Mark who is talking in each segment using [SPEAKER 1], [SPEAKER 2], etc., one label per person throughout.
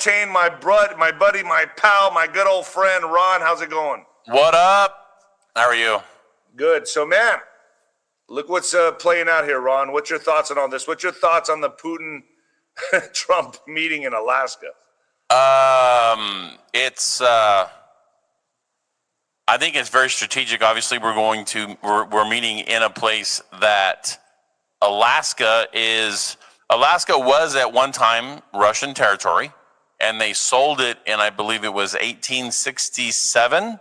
[SPEAKER 1] entertain my buddy, my pal, my good old friend, Ron. How's it going?
[SPEAKER 2] What up? How are you?
[SPEAKER 1] Good. So, man, look what's playing out here, Ron. What's your thoughts on all this? What's your thoughts on the Putin-Trump meeting in Alaska?
[SPEAKER 2] I think it's very strategic. Obviously, we're meeting in a place that Alaska was at one time Russian territory, and they sold it in, I believe it was 1867.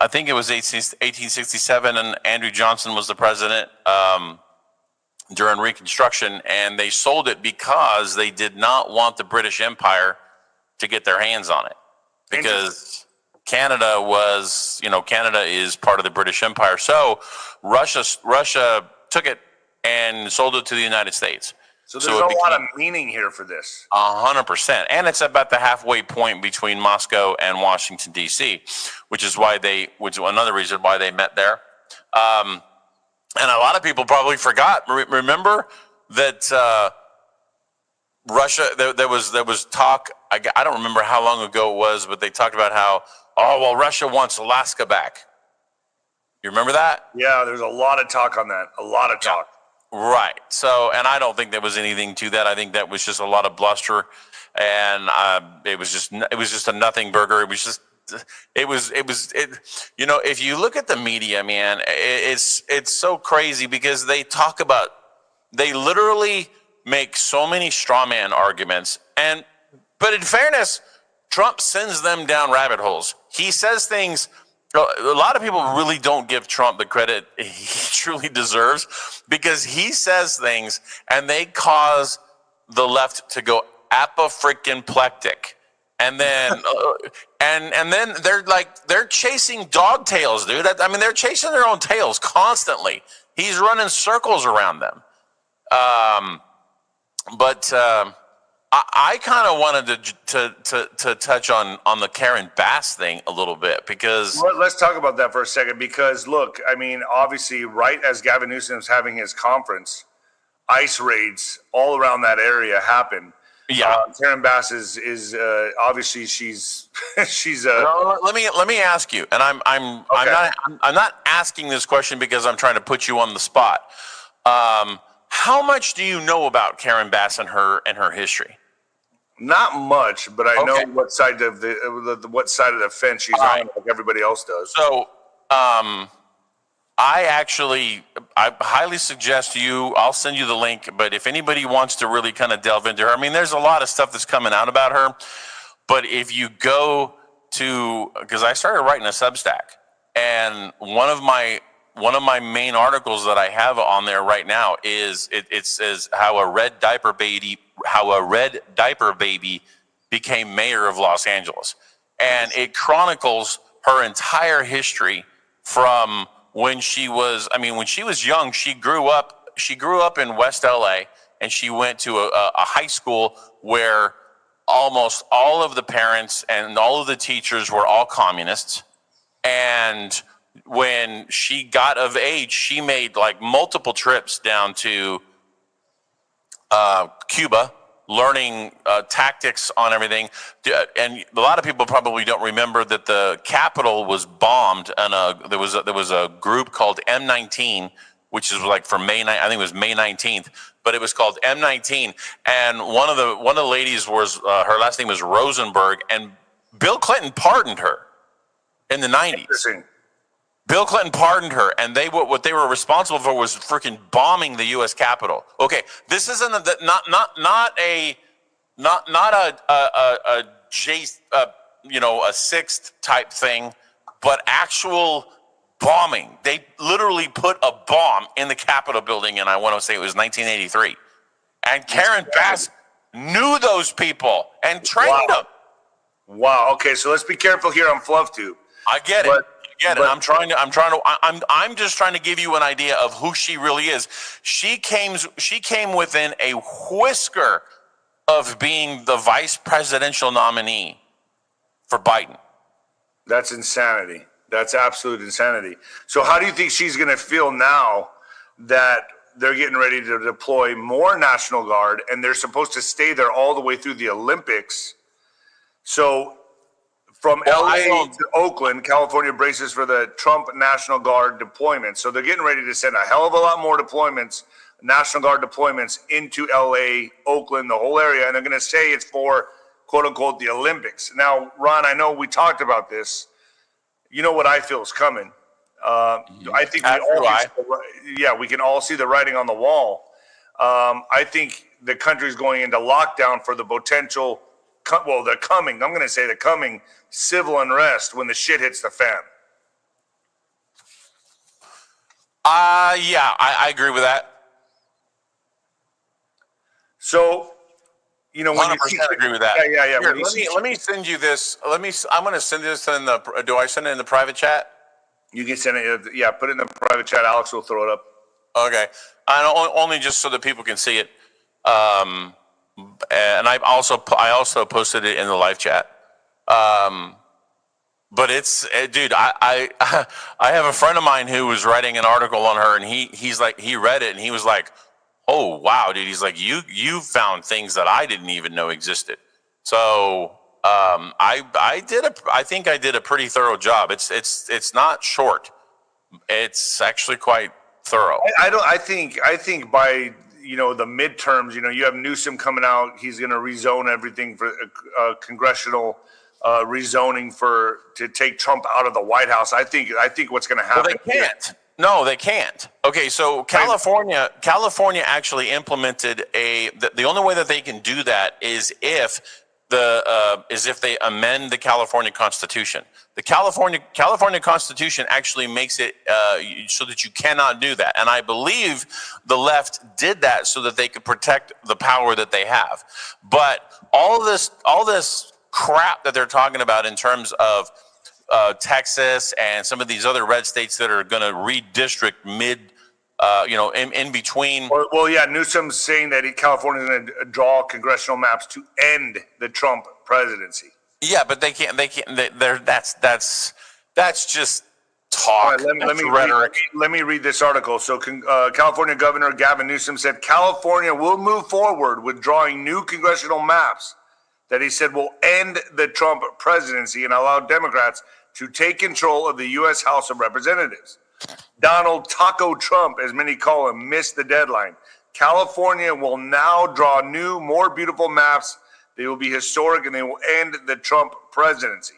[SPEAKER 2] I think it was 1867, and Andrew Johnson was the president during Reconstruction, and they sold it because they did not want the British Empire to get their hands on it, because Canada is part of the British Empire. So Russia took it and sold it to the United States.
[SPEAKER 1] So there's a lot of meaning here for this.
[SPEAKER 2] 100%. And it's about the halfway point between Moscow and Washington, D.C., which is another reason why they met there. And a lot of people probably forgot. Remember that Russia, there was talk, I don't remember how long ago it was, but they talked about how, Russia wants Alaska back. You remember that?
[SPEAKER 1] Yeah, there's a lot of talk on that. A lot of talk.
[SPEAKER 2] Right. So, and I don't think there was anything to that. I think that was just a lot of bluster, and it was just a nothing burger. If you look at the media, man, it's so crazy because they literally make so many straw man arguments, but in fairness, Trump sends them down rabbit holes. He says things. A lot of people really don't give Trump the credit he truly deserves, because he says things and they cause the left to go apoplectic. And then and then they're chasing dog tails, dude. They're chasing their own tails constantly. He's running circles around them. I kind of wanted to touch on the Karen Bass thing a little bit, because
[SPEAKER 1] let's talk about that for a second. Because look, obviously, right as Gavin Newsom's having his conference, ICE raids all around that area happen.
[SPEAKER 2] Yeah,
[SPEAKER 1] Karen Bass is obviously she's
[SPEAKER 2] let me ask you, and I'm not asking this question because I'm trying to put you on the spot. How much do you know about Karen Bass and her history?
[SPEAKER 1] Not much, but I know what side of the fence she's on, like everybody else does.
[SPEAKER 2] So, I highly suggest I'll send you the link, but if anybody wants to really kind of delve into her, there's a lot of stuff that's coming out about her, but if you go because I started writing a Substack, and one of my main articles that I have on there right now is it says how a red diaper baby became mayor of Los Angeles, and it chronicles her entire history from when she was young. She grew up in West LA, and she went to a high school where almost all of the parents and all of the teachers were all communists. And when she got of age, she made multiple trips down to Cuba, learning tactics on everything. And a lot of people probably don't remember that the Capitol was bombed, and there was a group called M19, which is for May 9th. I think it was May 19th, but it was called M19. And one of the ladies was her last name was Rosenberg, and Bill Clinton pardoned her in the 90s. Bill Clinton pardoned her, and what they were responsible for was freaking bombing the U.S. Capitol. Okay, this isn't not a sixth type thing, but actual bombing. They literally put a bomb in the Capitol building, and I want to say it was 1983. And Karen Bass knew those people and trained them.
[SPEAKER 1] Wow. Okay, so let's be careful here on FluffTube.
[SPEAKER 2] I get it. I'm just trying to give you an idea of who she really is. She came within a whisker of being the vice presidential nominee for Biden.
[SPEAKER 1] That's insanity. That's absolute insanity. So how do you think she's going to feel now that they're getting ready to deploy more National Guard, and they're supposed to stay there all the way through the Olympics? So from
[SPEAKER 2] Well, I
[SPEAKER 1] LA
[SPEAKER 2] don't.
[SPEAKER 1] to Oakland, California braces for the Trump National Guard deployment. So they're getting ready to send a hell of a lot more deployments, National Guard deployments into LA, Oakland, the whole area. And they're going to say it's for, quote unquote, the Olympics. Now, Ron, I know we talked about this. You know what I feel is coming. I think we
[SPEAKER 2] As
[SPEAKER 1] all
[SPEAKER 2] do I.
[SPEAKER 1] we can all see the writing on the wall. I think the country's going into lockdown for the potential, the coming, I'm going to say the coming civil unrest when the shit hits the fan.
[SPEAKER 2] Yeah, I agree with that.
[SPEAKER 1] So, when you
[SPEAKER 2] 100% agree with that.
[SPEAKER 1] yeah.
[SPEAKER 2] Here, let me send you this. I'm going to send this in the. Do I send it in the private chat?
[SPEAKER 1] You can send it, put it in the private chat. Alex will throw it up.
[SPEAKER 2] Okay, only just so that people can see it. And I also posted it in the live chat. But it's, dude, I I have a friend of mine who was writing an article on her, and he's like, he read it and he was like, oh wow, dude. He's like, you found things that I didn't even know existed. So I think I did a pretty thorough job. It's not short. It's actually quite thorough.
[SPEAKER 1] I think by the midterms, you have Newsom coming out. He's going to rezone everything for congressional rezoning to take Trump out of the White House. I think what's going to happen.
[SPEAKER 2] Well, they can't. No, they can't. Okay, so California actually implemented the only way that they can do that is if they amend the California Constitution. The California Constitution actually makes it so that you cannot do that. And I believe the left did that so that they could protect the power that they have. But all this crap that they're talking about in terms of Texas and some of these other red states that are going to redistrict in between.
[SPEAKER 1] Well, yeah, Newsom's saying that California is going to draw congressional maps to end the Trump presidency.
[SPEAKER 2] Yeah, but they can't. That's just talk.
[SPEAKER 1] All right, let me read this article. So, California Governor Gavin Newsom said California will move forward with drawing new congressional maps that he said will end the Trump presidency and allow Democrats to take control of the U.S. House of Representatives. Donald Taco Trump, as many call him, missed the deadline. California will now draw new, more beautiful maps. They will be historic and they will end the Trump presidency.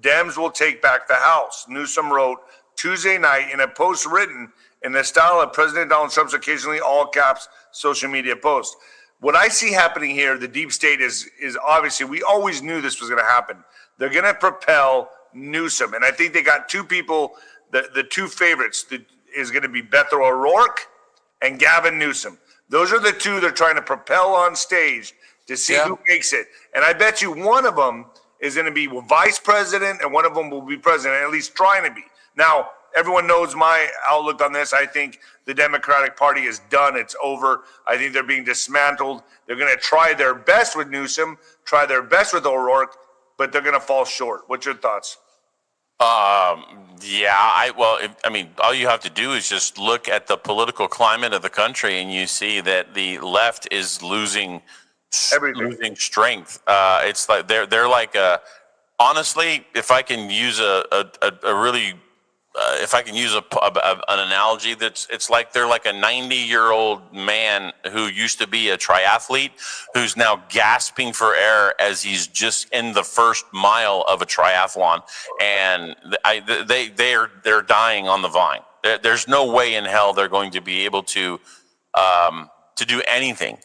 [SPEAKER 1] Dems will take back the House, Newsom wrote Tuesday night in a post written in the style of President Donald Trump's occasionally all caps social media post. What I see happening here, the deep state is obviously, we always knew this was going to happen. They're going to propel Newsom. And I think they got two people, the two favorites is going to be Beto O'Rourke and Gavin Newsom. Those are the two they're trying to propel on stage to see who makes it. And I bet you one of them is going to be vice president and one of them will be president, at least trying to be. Now, everyone knows my outlook on this. I think the Democratic Party is done. It's over. I think they're being dismantled. They're going to try their best with Newsom, try their best with O'Rourke, but they're going to fall short. What's your thoughts?
[SPEAKER 2] All you have to do is just look at the political climate of the country, and you see that the left is losing strength. It's like they're like honestly, if I can use an analogy, it's like they're like a 90-year-old man who used to be a triathlete who's now gasping for air as he's just in the first mile of a triathlon, and they're dying on the vine. There's no way in hell they're going to be able to do anything.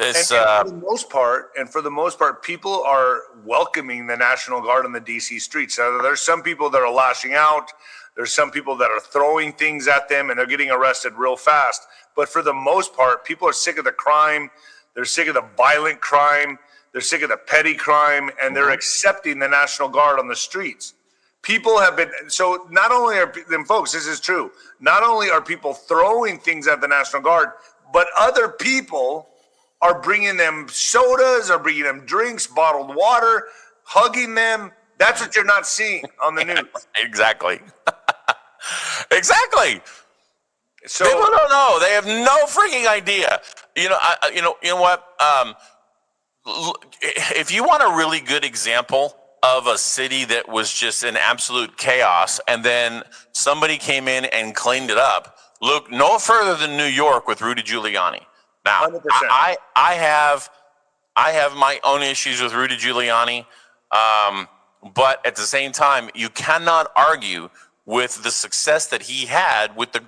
[SPEAKER 2] And for the most part, people are welcoming the National Guard on the DC streets. Now, there's some people that are lashing out. There's some people that are throwing things at them and they're getting arrested real fast. But for the most part, people are sick of the crime. They're sick of the violent crime. They're sick of the petty crime, and they're accepting the National Guard on the streets. People have been, so not only are, and folks, this is true, not only are people throwing things at the National Guard, but other people are bringing them sodas, are bringing them drinks, bottled water, hugging them. That's what you're not seeing on the news. Exactly. Exactly.
[SPEAKER 1] So
[SPEAKER 2] people don't know. They have no freaking idea. You know what? If you want a really good example of a city that was just in absolute chaos, and then somebody came in and cleaned it up. Look no further than New York with Rudy Giuliani. Now,
[SPEAKER 1] 100%.
[SPEAKER 2] I have my own issues with Rudy Giuliani, but at the same time, you cannot argue with the success that he had with the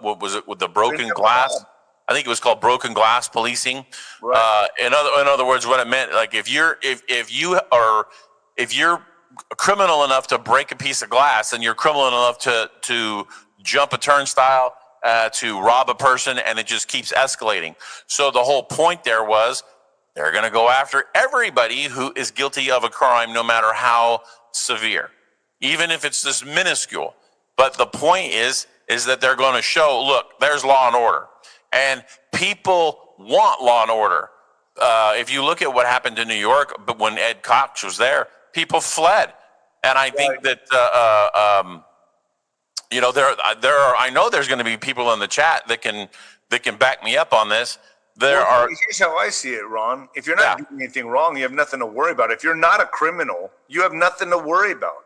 [SPEAKER 2] what was it, with the broken glass. I think it was called broken glass policing.
[SPEAKER 1] Right.
[SPEAKER 2] In other words, what it meant, like if you're criminal enough to break a piece of glass, and you're criminal enough to jump a turnstile, to rob a person, and it just keeps escalating. So the whole point there was they're going to go after everybody who is guilty of a crime, no matter how severe, even if it's this minuscule. But the point is that they're going to show, look, there's law and order. And people want law and order. If you look at what happened in New York, but when Ed Cox was there, people fled. And I think that, I know there's going to be people in the chat that can back me up on this.
[SPEAKER 1] Here's how I see it, Ron. If you're not doing anything wrong, you have nothing to worry about. If you're not a criminal, you have nothing to worry about.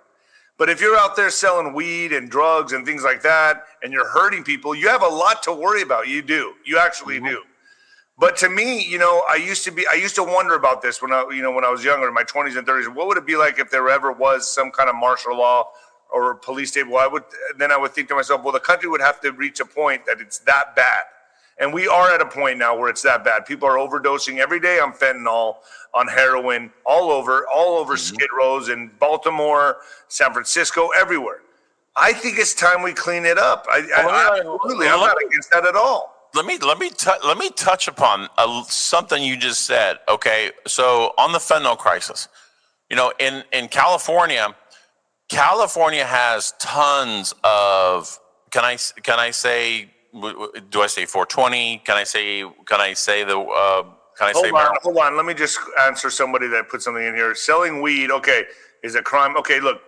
[SPEAKER 1] But if you're out there selling weed and drugs and things like that, and you're hurting people, you have a lot to worry about. You do. You actually do. But to me, I used to wonder about this when I was younger, in my 20s and 30s. What would it be like if there ever was some kind of martial law or police state? Well, I would think to myself, well, the country would have to reach a point that it's that bad. And we are at a point now where it's that bad. People are overdosing every day on fentanyl, on heroin, all over Skid Rows in Baltimore, San Francisco, everywhere. I think it's time we clean it up. I'm not against that at all.
[SPEAKER 2] Let me touch upon something you just said. Okay, so on the fentanyl crisis, in California has tons of. Can I say? Do I say 420? Can I say the?
[SPEAKER 1] Hold on. Let me just answer somebody that put something in here. Selling weed, okay, is a crime. Okay, look,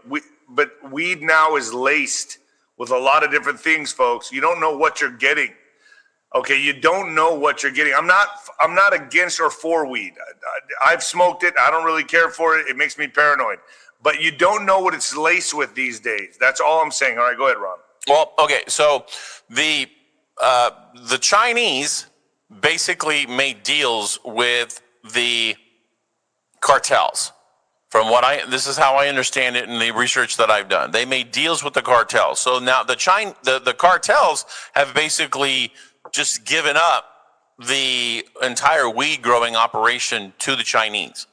[SPEAKER 1] but weed now is laced with a lot of different things, folks. You don't know what you're getting. Okay, you don't know what you're getting. I'm not against or for weed. I've smoked it. I don't really care for it. It makes me paranoid. But you don't know what it's laced with these days. That's all I'm saying. All right, go ahead, Ron.
[SPEAKER 2] Well, okay, so the Chinese basically made deals with the cartels. This is how I understand it in the research that I've done. They made deals with the cartels. So now the cartels have basically just given up the entire weed growing operation to the Chinese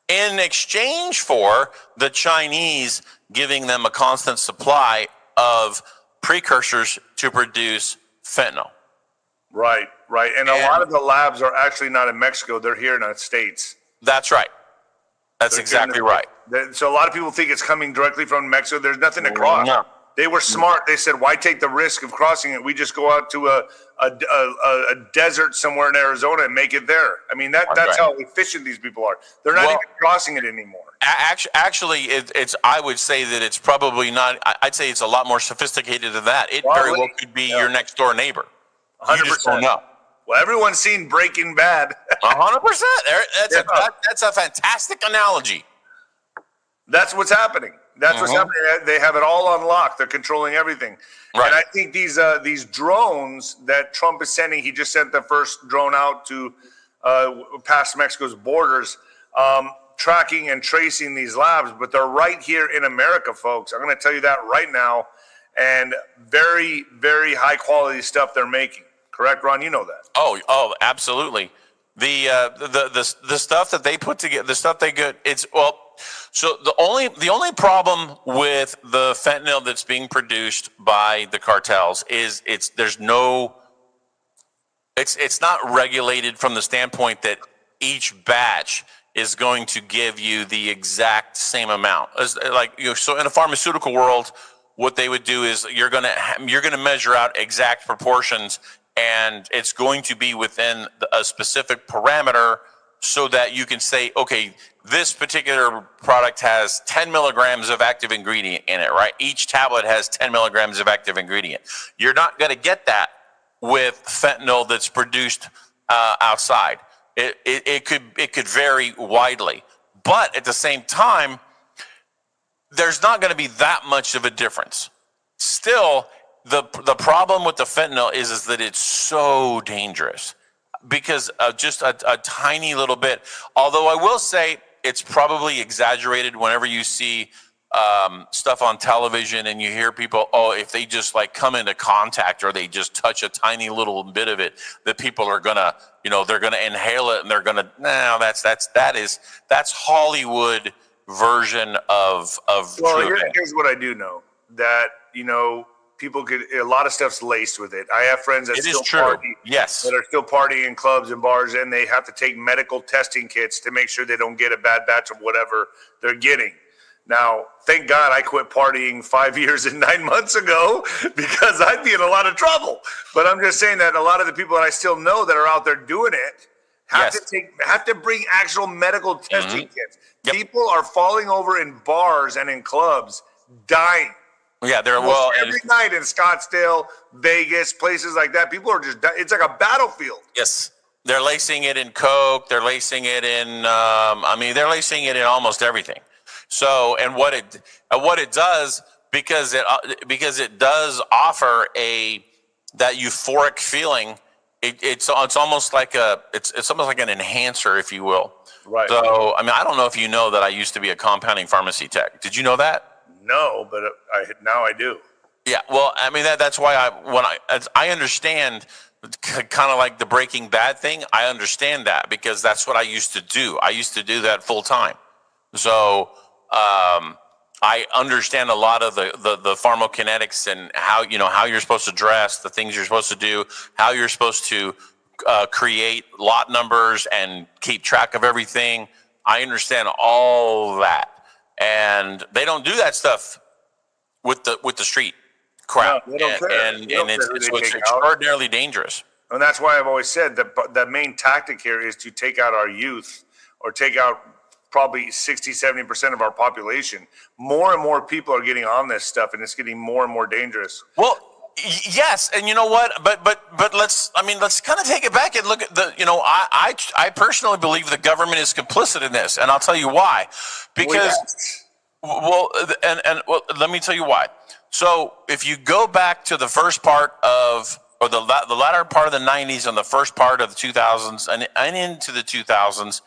[SPEAKER 2] in exchange for the Chinese giving them a constant supply of precursors to produce fentanyl.
[SPEAKER 1] Right. And a lot of the labs are actually not in Mexico. They're here in the States.
[SPEAKER 2] That's right. That's exactly right.
[SPEAKER 1] So a lot of people think it's coming directly from Mexico. There's nothing to cross. No. They were smart. They said, why take the risk of crossing it? We just go out to a desert somewhere in Arizona and make it there. I mean, that's right. How efficient these people are. They're not even crossing it anymore.
[SPEAKER 2] Actually, it's. I would say that it's probably not. I'd say it's a lot more sophisticated than that. It very well could be your next door neighbor.
[SPEAKER 1] 100%. You just don't know. Well, everyone's seen Breaking Bad.
[SPEAKER 2] 100%. That's a fantastic analogy.
[SPEAKER 1] That's what's happening. That's what's happening. They have it all unlocked. They're controlling everything. Right. And I think these drones that Trump is sending, he just sent the first drone out to past Mexico's borders, tracking and tracing these labs, but they're right here in America, folks. I'm going to tell you that right now. And very, very high quality stuff they're making. Correct, Ron? You know that.
[SPEAKER 2] Oh, absolutely. The stuff that they put together, the stuff they get, so the only problem with the fentanyl that's being produced by the cartels is it's not regulated from the standpoint that each batch is going to give you the exact same amount. So in a pharmaceutical world, what they would do is you're gonna measure out exact proportions, and it's going to be within a specific parameter so that you can say, okay, this particular product has 10 milligrams of active ingredient in it, right? Each tablet has 10 milligrams of active ingredient. You're not going to get that with fentanyl that's produced outside. It could vary widely, But at the same time, there's not going to be that much of a difference. Still, the problem with the fentanyl is that it's so dangerous because just a tiny little bit. Although I will say it's probably exaggerated whenever you see stuff on television and you hear people, oh, if they just like come into contact or they just touch a tiny little bit of it, that people are gonna, they're gonna inhale it and they're gonna. No, that's Hollywood version of
[SPEAKER 1] Well,
[SPEAKER 2] true.
[SPEAKER 1] here's what I do know, that people a lot of stuff's laced with it. I have friends that still party,
[SPEAKER 2] yes,
[SPEAKER 1] that are still partying in clubs and bars, and they have to take medical testing kits to make sure they don't get a bad batch of whatever they're getting. Now, thank God I quit partying 5 years and 9 months ago, because I'd be in a lot of trouble. But I'm just saying that a lot of the people that I still know that are out there doing it have to bring actual medical testing kits.
[SPEAKER 2] Yep.
[SPEAKER 1] People are falling over in bars and in clubs, dying.
[SPEAKER 2] Yeah,
[SPEAKER 1] every night in Scottsdale, Vegas, places like that. People are just, it's like a battlefield.
[SPEAKER 2] Yes. They're lacing it in Coke. They're lacing it in, they're lacing it in almost everything. So, and what it does, because it does offer that euphoric feeling. It's almost like it's almost like an enhancer, if you will.
[SPEAKER 1] Right.
[SPEAKER 2] So, I don't know if you know that I used to be a compounding pharmacy tech. Did you know that?
[SPEAKER 1] No, but now I do.
[SPEAKER 2] Yeah. Well, that's why I understand kind of like the Breaking Bad thing. I understand that because that's what I used to do. I used to do that full time. So I understand a lot of the pharmacokinetics and how you're supposed to dress, the things you're supposed to do, how you're supposed to create lot numbers and keep track of everything. I understand all that, and they don't do that stuff with the street crowd.
[SPEAKER 1] No, they don't care.
[SPEAKER 2] And it's extraordinarily dangerous.
[SPEAKER 1] And that's why I've always said that the main tactic here is to take out our youth, or take out probably 60-70% of our population. More and more people are getting on this stuff, and it's getting more and more dangerous.
[SPEAKER 2] Well, yes, and you know what? But let's kind of take it back and look at I personally believe the government is complicit in this, and I'll tell you why. Because let me tell you why. So if you go back to the first part of, or the latter part of the 90s and the first part of the 2000s and into the 2000s,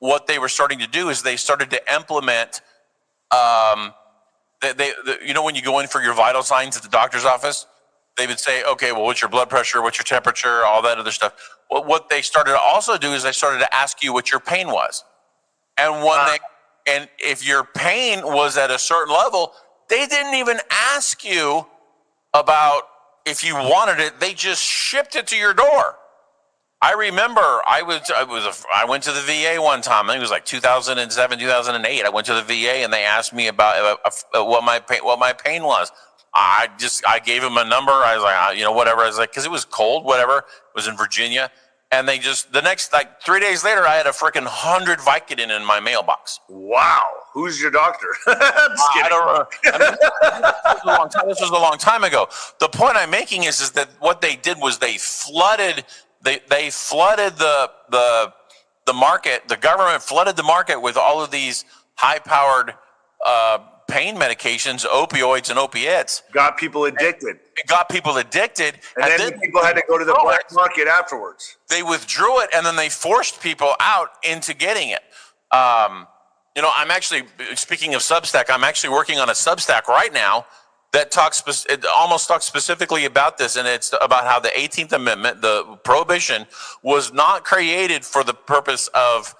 [SPEAKER 2] what they were starting to do is they started to implement, when you go in for your vital signs at the doctor's office, they would say, okay, well, what's your blood pressure, what's your temperature, all that other stuff. Well, what they started to also do is they started to ask you what your pain was. And and if your pain was at a certain level, they didn't even ask you about if you wanted it. They just shipped it to your door. I remember I went to the VA one time. I think it was like 2007, 2008. I went to the VA and they asked me about what my pain was. I gave them a number. I was like, whatever. I was like, because it was cold, whatever. It was in Virginia. And they the next, 3 days later, I had a freaking 100 Vicodin in my mailbox.
[SPEAKER 1] Wow. Who's your doctor?
[SPEAKER 2] I don't know. This was a long time ago. The point I'm making is that what they did was they flooded the market. The government flooded the market with all of these high-powered pain medications, opioids and opiates.
[SPEAKER 1] Got people addicted.
[SPEAKER 2] It got people addicted.
[SPEAKER 1] And then people had to go to the black market afterwards.
[SPEAKER 2] They withdrew it, and then they forced people out into getting it. I'm actually, speaking of Substack, I'm actually working on a Substack right now that almost talks specifically about this, and it's about how the 18th Amendment, the prohibition, was not created for the purpose of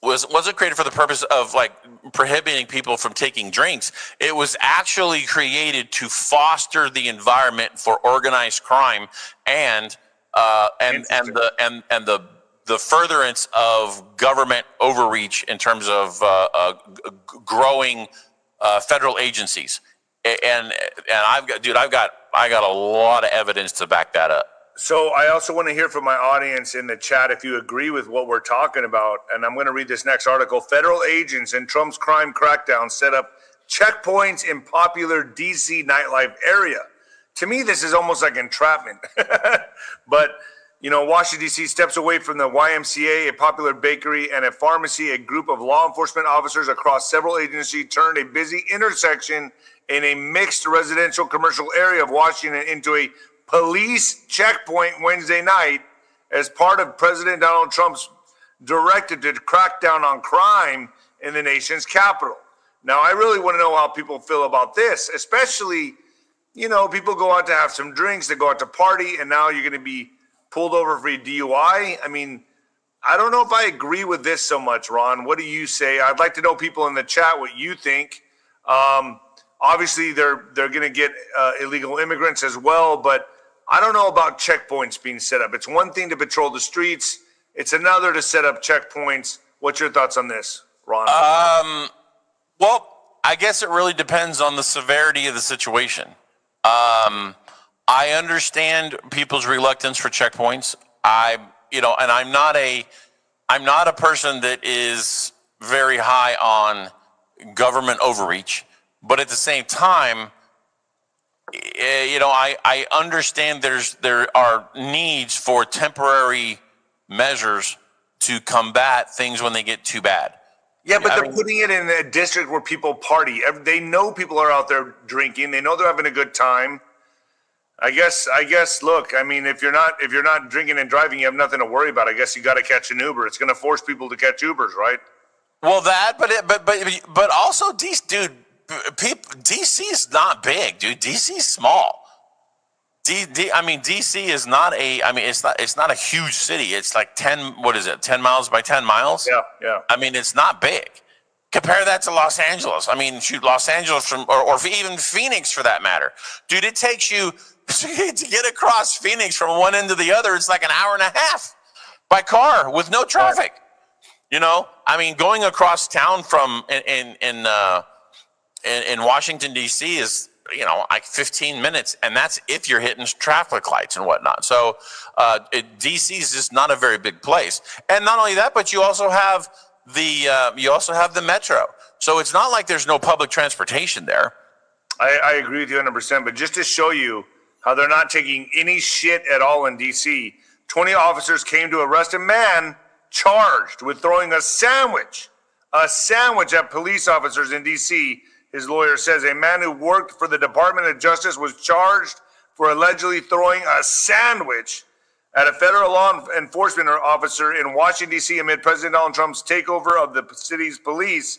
[SPEAKER 2] wasn't created for the purpose of like prohibiting people from taking drinks. It was actually created to foster the environment for organized crime and the furtherance of government overreach in terms of growing federal agencies. And I got a lot of evidence to back that up.
[SPEAKER 1] So I also want to hear from my audience in the chat if you agree with what we're talking about. And I'm going to read this next article. Federal agents in Trump's crime crackdown set up checkpoints in popular D.C. nightlife area. To me, this is almost like entrapment. But, Washington, D.C. steps away from the YMCA, a popular bakery, and a pharmacy. A group of law enforcement officers across several agencies turned a busy intersection in a mixed residential commercial area of Washington into a police checkpoint Wednesday night as part of President Donald Trump's directive to crack down on crime in the nation's capital. Now, I really want to know how people feel about this, especially, people go out to have some drinks, they go out to party, and now you're going to be pulled over for a DUI. I mean, I don't know if I agree with this so much, Ron. What do you say? I'd like to know, people in the chat, what you think. Obviously, they're going to get illegal immigrants as well, but I don't know about checkpoints being set up. It's one thing to patrol the streets. It's another to set up checkpoints. What's your thoughts on this, Ron?
[SPEAKER 2] Well, I guess it really depends on the severity of the situation. I understand people's reluctance for checkpoints. And I'm not a person that is very high on government overreach, but at the same time, I understand there are needs for temporary measures to combat things when they get too bad.
[SPEAKER 1] Yeah, but they're putting it in a district where people party. They know people are out there drinking. They know they're having a good time. I guess. Look, I mean, if you're not drinking and driving, you have nothing to worry about. I guess you got to catch an Uber. It's going to force people to catch Ubers, right?
[SPEAKER 2] Well, but also, DC is not big, dude. DC is small. DC is not it's not a huge city. It's like 10 miles by 10 miles?
[SPEAKER 1] Yeah.
[SPEAKER 2] I mean, it's not big. Compare that to Los Angeles. I mean, shoot, Los Angeles or even Phoenix for that matter. Dude, it takes you to get across Phoenix from one end to the other, it's like an hour and a half by car with no traffic. Going across town from in Washington, D.C. is, like 15 minutes, and that's if you're hitting traffic lights and whatnot. So D.C. is just not a very big place. And not only that, but you also have the metro. So it's not like there's no public transportation there.
[SPEAKER 1] I agree with you 100%, but just to show you how they're not taking any shit at all in D.C., 20 officers came to arrest a man charged with throwing a sandwich at police officers in D.C. His lawyer says a man who worked for the Department of Justice was charged for allegedly throwing a sandwich at a federal law enforcement officer in Washington, D.C. amid President Donald Trump's takeover of the city's police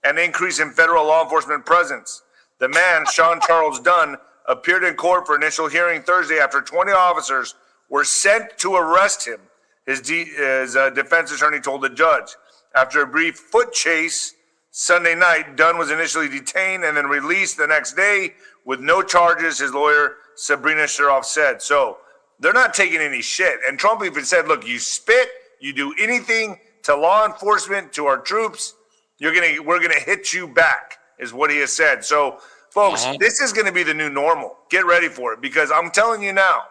[SPEAKER 1] and increase in federal law enforcement presence. The man, Sean Charles Dunn, appeared in court for initial hearing Thursday after 20 officers were sent to arrest him, his defense attorney told the judge. After a brief foot chase Sunday night, Dunn was initially detained and then released the next day with no charges, his lawyer, Sabrina Shroff, said. So they're not taking any shit. And Trump even said, look, you spit, you do anything to law enforcement, to our troops, we're gonna hit you back, is what he has said. So, folks, This is gonna be the new normal. Get ready for it, because I'm telling you now,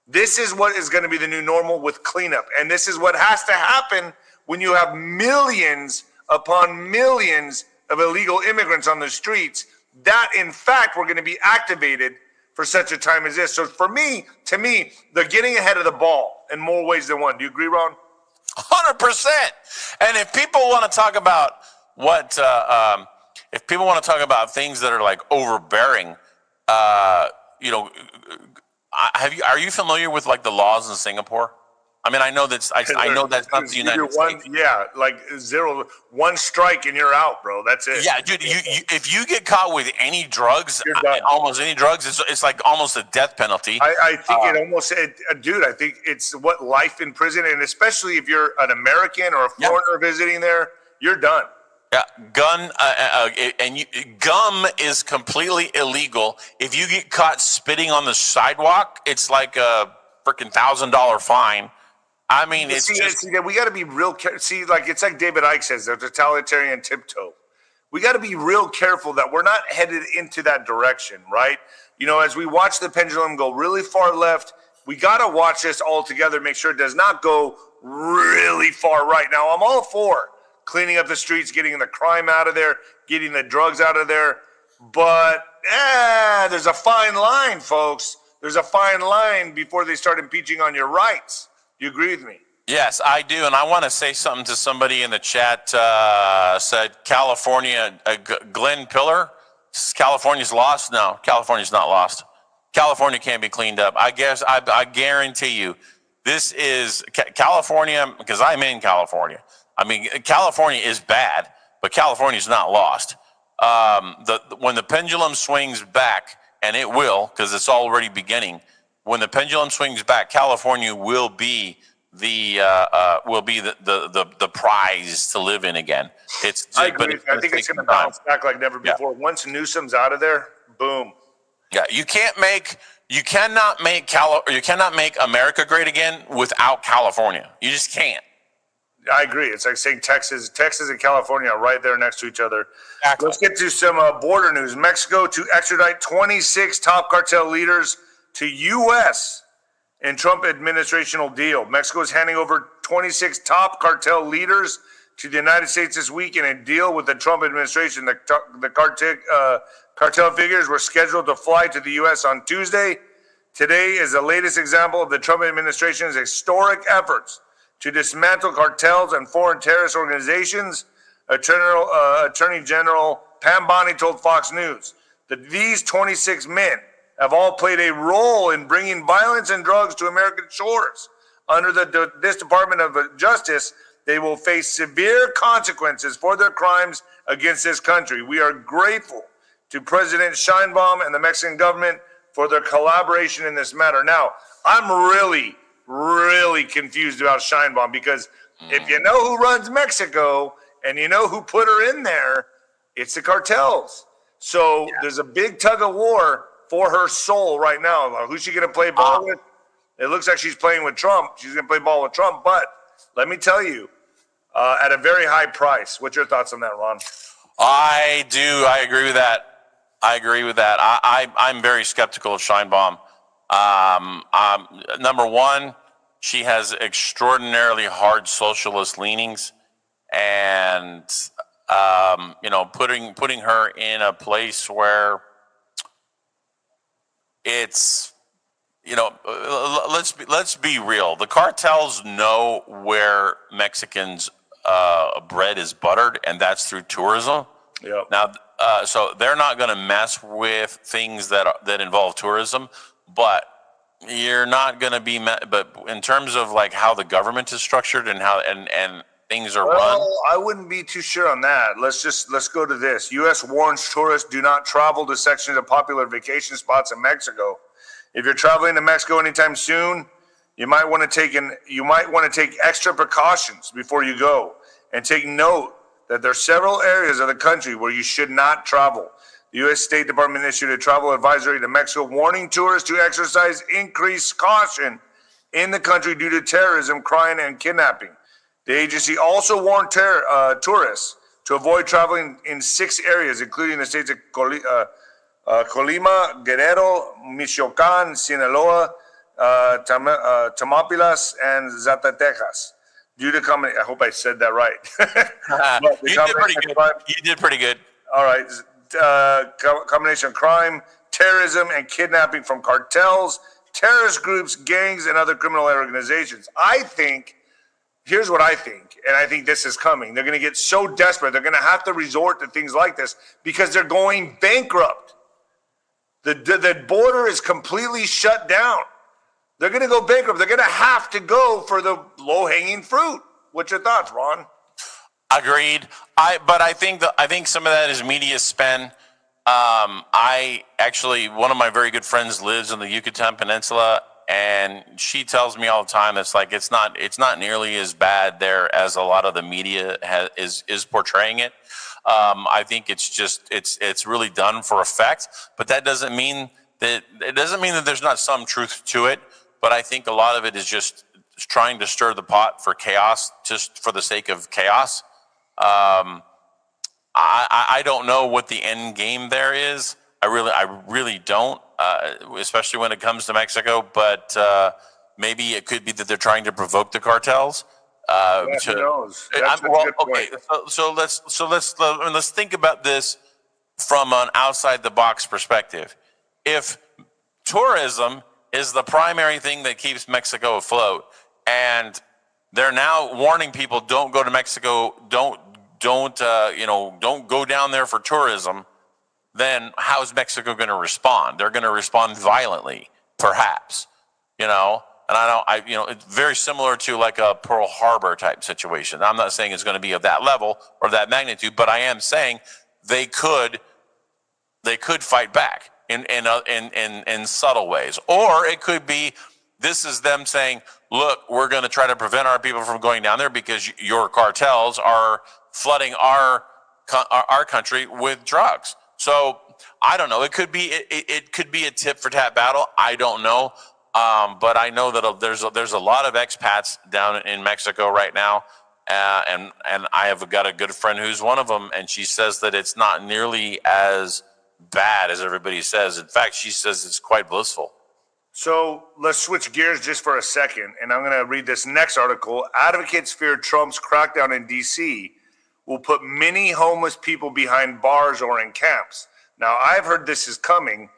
[SPEAKER 1] this is what is gonna be the new normal with cleanup. And this is what has to happen when you have millions upon millions of illegal immigrants on the streets, that in fact we're gonna be activated for such a time as this. So to me, they're getting ahead of the ball in more ways than one. Do you agree, Ron?
[SPEAKER 2] 100%. And if people want to talk about things that are like overbearing, are you familiar with like the laws in Singapore? I mean, I know that's not the United States.
[SPEAKER 1] Yeah, like one strike and you're out, bro. That's it.
[SPEAKER 2] Yeah, dude. If you get caught with any drugs, almost any drugs, it's like almost a death penalty.
[SPEAKER 1] I think dude. I think it's life in prison, and especially if you're an American or a foreigner visiting there, you're done.
[SPEAKER 2] Yeah, gum is completely illegal. If you get caught spitting on the sidewalk, it's like a freaking $1,000 fine. I mean,
[SPEAKER 1] we got to be real careful. See, it's like David Icke says, the totalitarian tiptoe. We got to be real careful that we're not headed into that direction, right? As we watch the pendulum go really far left, we got to watch this all together, make sure it does not go really far right. Now, I'm all for cleaning up the streets, getting the crime out of there, getting the drugs out of there. But there's a fine line, folks. There's a fine line before they start impeaching on your rights. You agree with me?
[SPEAKER 2] Yes, I do, and I want to say something to somebody in the chat. Said California, Glenn Pillar. California's lost. No, California's not lost. California can't be cleaned up. I guess I guarantee you, this is California because I'm in California. I mean, California is bad, but California's not lost. When the pendulum swings back, and it will, because it's already beginning. When the pendulum swings back, California will be the prize to live in again.
[SPEAKER 1] I agree. I think it's going to bounce back like never before. Yeah. Once Newsom's out of there, boom.
[SPEAKER 2] Yeah, you cannot make America great again without California. You just can't.
[SPEAKER 1] I agree. It's like saying Texas and California are right there next to each other.
[SPEAKER 2] Exactly.
[SPEAKER 1] Let's get to some border news. Mexico to extradite 26 top cartel leaders to U.S. in Trump administrational deal. Mexico is handing over 26 top cartel leaders to the United States this week in a deal with the Trump administration. The cartel figures were scheduled to fly to the U.S. on Tuesday. Today is the latest example of the Trump administration's historic efforts to dismantle cartels and foreign terrorist organizations. Attorney General Pam Bondi told Fox News that these 26 men have all played a role in bringing violence and drugs to American shores. Under this Department of Justice, they will face severe consequences for their crimes against this country. We are grateful to President Sheinbaum and the Mexican government for their collaboration in this matter. Now, I'm really confused about Sheinbaum because if you know who runs Mexico and you know who put her in there, it's the cartels. So there's a big tug of war for her soul right now. Who's she going to play ball with? It looks like she's playing with Trump. She's going to play ball with Trump. But let me tell you, at a very high price. What's your thoughts on that, Ron?
[SPEAKER 2] I do. I agree with that. I'm very skeptical of Sheinbaum. Number one, she has extraordinarily hard socialist leanings, and putting her in a place where it's, let's be real. The cartels know where Mexicans' bread is buttered, and that's through tourism.
[SPEAKER 1] Yep.
[SPEAKER 2] Now, so they're not going to mess with things that involve tourism, but you're not going to be. But in terms of like how the government is structured and how and things are run,
[SPEAKER 1] I wouldn't be too sure on that. Let's go to this. U.S. warns tourists do not travel to sections of popular vacation spots in Mexico. If you're traveling to Mexico anytime soon, you might want to take extra precautions before you go, and take note that there are several areas of the country where you should not travel. The U.S. State Department issued a travel advisory to Mexico warning tourists to exercise increased caution in the country due to terrorism, crime, and kidnapping. The agency also warned tourists to avoid traveling in 6 areas, including the states of Colima, Guerrero, Michoacán, Sinaloa, Tamaulipas, and Zacatecas. Due to I hope I said that right.
[SPEAKER 2] You did pretty good.
[SPEAKER 1] All right. Combination of crime, terrorism, and kidnapping from cartels, terrorist groups, gangs, and other criminal organizations. Here's what I think, and I think this is coming. They're going to get so desperate, they're going to have to resort to things like this because they're going bankrupt. The border is completely shut down. They're going to go bankrupt. They're going to have to go for the low-hanging fruit. What's your thoughts, Ron?
[SPEAKER 2] Agreed. But I think some of that is media spin. One of my very good friends lives in the Yucatan Peninsula, and she tells me all the time it's not nearly as bad there as a lot of the media is portraying it. I think it's really done for effect, but that doesn't mean that there's not some truth to it. But I think a lot of it is just trying to stir the pot for chaos, just for the sake of chaos. I don't know what the end game there is. I really don't, especially when it comes to Mexico. But maybe it could be that they're trying to provoke the cartels.
[SPEAKER 1] Who knows?
[SPEAKER 2] So let's think about this from an outside the box perspective. If tourism is the primary thing that keeps Mexico afloat, and they're now warning people, don't go to Mexico, don't go down there for tourism. Then how is Mexico going to respond? They're going to respond violently, perhaps, And it's very similar to like a Pearl Harbor type situation. I'm not saying it's going to be of that level or that magnitude, but I am saying they could fight back in subtle ways, or it could be this is them saying, look, we're going to try to prevent our people from going down there because your cartels are flooding our country with drugs. So I don't know. It could be a tit for tat battle. I don't know, but I know that there's a lot of expats down in Mexico right now, and I have got a good friend who's one of them, and she says that it's not nearly as bad as everybody says. In fact, she says it's quite blissful.
[SPEAKER 1] So let's switch gears just for a second, and I'm going to read this next article. Advocates fear Trump's crackdown in D.C. will put many homeless people behind bars or in camps. Now, I've heard this is coming.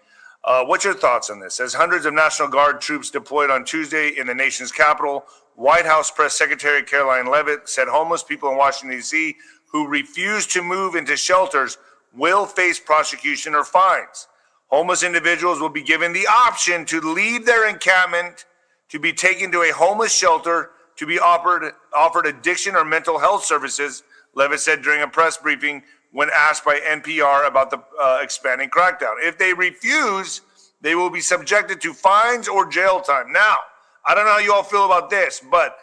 [SPEAKER 1] What's your thoughts on this? As hundreds of National Guard troops deployed on Tuesday in the nation's capital, White House Press Secretary Caroline Leavitt said homeless people in Washington, D.C. who refuse to move into shelters will face prosecution or fines. Homeless individuals will be given the option to leave their encampment, to be taken to a homeless shelter, to be offered addiction or mental health services, Leavitt said during a press briefing when asked by NPR about the expanding crackdown. If they refuse, they will be subjected to fines or jail time. Now, I don't know how you all feel about this, but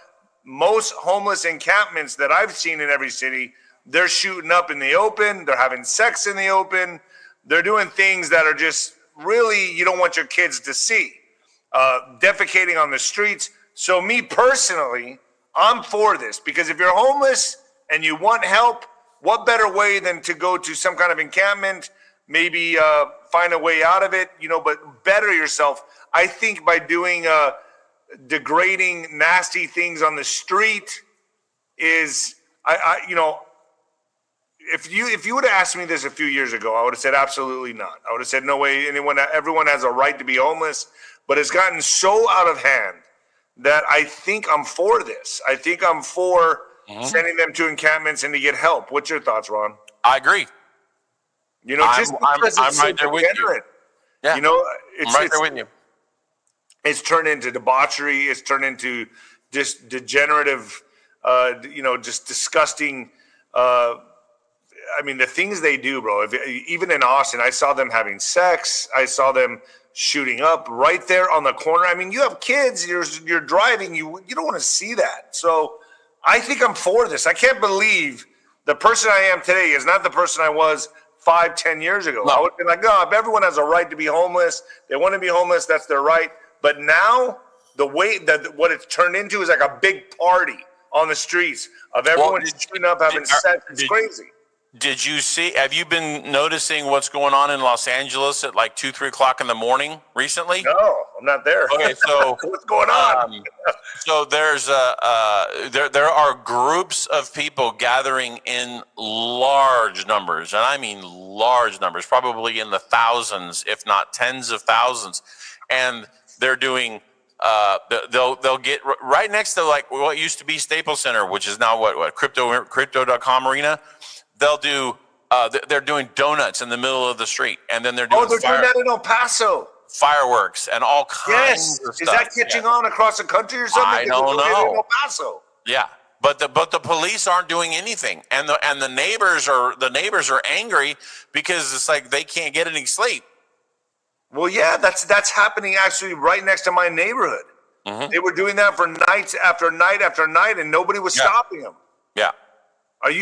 [SPEAKER 1] most homeless encampments that I've seen in every city, they're shooting up in the open, they're having sex in the open, they're doing things that are just really you don't want your kids to see. Defecating on the streets. So me personally, I'm for this because if you're homeless and you want help, what better way than to go to some kind of encampment, maybe find a way out of it, but better yourself. I think by doing degrading, nasty things on the street is, if you would have asked me this a few years ago, I would have said absolutely not. I would have said no way. Everyone has a right to be homeless, but it's gotten so out of hand that I think I'm for this. I think I'm for sending them to encampments and to get help. What's your thoughts, Ron?
[SPEAKER 2] I agree.
[SPEAKER 1] Just because
[SPEAKER 2] I'm
[SPEAKER 1] it's so
[SPEAKER 2] right there with you.
[SPEAKER 1] Yeah.
[SPEAKER 2] I'm right there with you.
[SPEAKER 1] It's turned into debauchery. It's turned into just degenerative, just disgusting. The things they do, bro. Even in Austin, I saw them having sex. I saw them shooting up right there on the corner. You have kids. You're driving. You don't want to see that. So I think I'm for this. I can't believe the person I am today is not the person I was 5-10 years ago. No. I would be like, no, if everyone has a right to be homeless, they want to be homeless, that's their right. But now the way that what it's turned into is like a big party on the streets of everyone shooting up, having sex. It's crazy.
[SPEAKER 2] Did you see, have you been noticing what's going on in Los Angeles at like 2-3 o'clock in the morning recently?
[SPEAKER 1] No, I'm not there.
[SPEAKER 2] Okay, so
[SPEAKER 1] what's going on?
[SPEAKER 2] So there's there are groups of people gathering in large numbers, and I mean large numbers, probably in the thousands, if not tens of thousands, and they're doing. They'll get right next to like what used to be Staples Center, which is now what crypto.com arena. They'll do. They're doing donuts in the middle of the street, and then they're doing.
[SPEAKER 1] They're doing that in El Paso.
[SPEAKER 2] Fireworks and all kinds of stuff.
[SPEAKER 1] Is that catching on across the country or something?
[SPEAKER 2] I don't know.
[SPEAKER 1] In El Paso.
[SPEAKER 2] Yeah, but the police aren't doing anything, and the neighbors are angry because it's like they can't get any sleep.
[SPEAKER 1] Well, yeah, that's happening actually right next to my neighborhood. Mm-hmm. They were doing that for nights after night after night, and nobody was stopping them.
[SPEAKER 2] Yeah.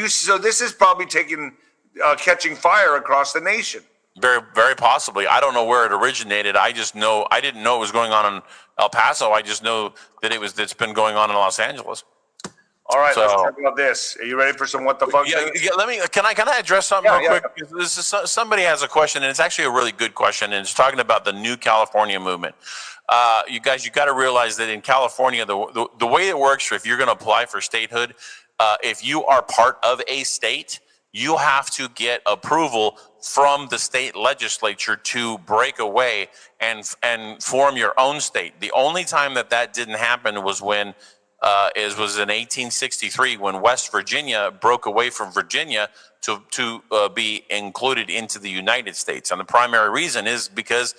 [SPEAKER 1] So this is probably catching fire across the nation.
[SPEAKER 2] Very, very possibly. I don't know where it originated. I didn't know it was going on in El Paso. I just know that it's been going on in Los Angeles.
[SPEAKER 1] All right, let's talk about this. Are you ready for some what the fuck?
[SPEAKER 2] Yeah, can I address something real quick? This is somebody has a question, and it's actually a really good question, and it's talking about the new California movement. You guys, you got to realize that in California, the way it works, if you're going to apply for statehood, if you are part of a state, you have to get approval from the state legislature to break away and form your own state. The only time that didn't happen was when was in 1863 when West Virginia broke away from Virginia to be included into the United States. And the primary reason is because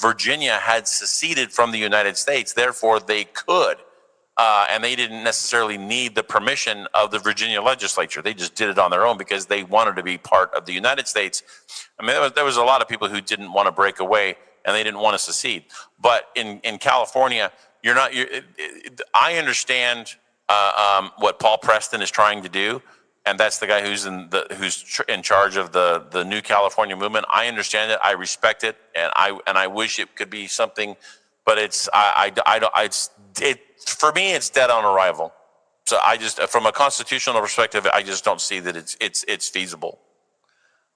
[SPEAKER 2] Virginia had seceded from the United States. Therefore, they could. And they didn't necessarily need the permission of the Virginia legislature. They just did it on their own because they wanted to be part of the United States. I mean, there was a lot of people who didn't want to break away and they didn't want to secede. But in California, I understand what Paul Preston is trying to do, and that's the guy who's in charge of the New California movement. I understand it, I respect it, and I wish it could be something, but for me, it's dead on arrival. So I just, from a constitutional perspective, I just don't see that it's feasible.